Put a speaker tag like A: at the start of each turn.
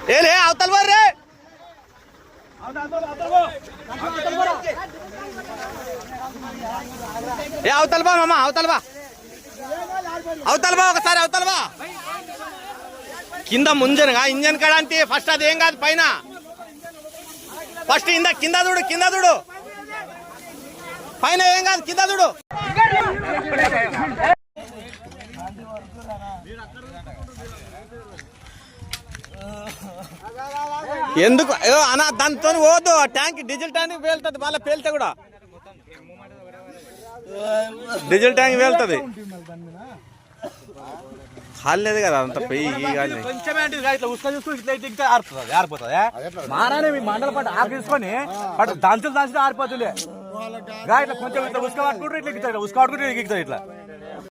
A: ఏలే అవతల వర్రే ఏ అవతల బా మామ అవతల బా ఒకసారి అవతల బా కింద ముంజనగా ఇంజన్ కాడ అంతే ఫస్ట్ అది ఏం కాదు పైన ఫస్ట్ కింద చూడు పైన ఏం కాదు కింద చూడు ఎందుకు అన్న దాంతో పోదు ట్యాంక్ డీజిల్ ట్యాంక్ పేలుతుంది వాళ్ళ పేలితే కూడా డీజిల్ ట్యాంక్ పేలుతుంది కాలేదు కదా అంత పెయ్యి
B: మారానే మీ మండల పాటు ఆకు తీసుకొని దంచులు ఆరిపోతుంది ఇట్లా కొంచెం ఇట్లా ఉసుక పట్టుకుంటారు ఇట్లా ఉసుక పట్టుకుంటే ఇట్లా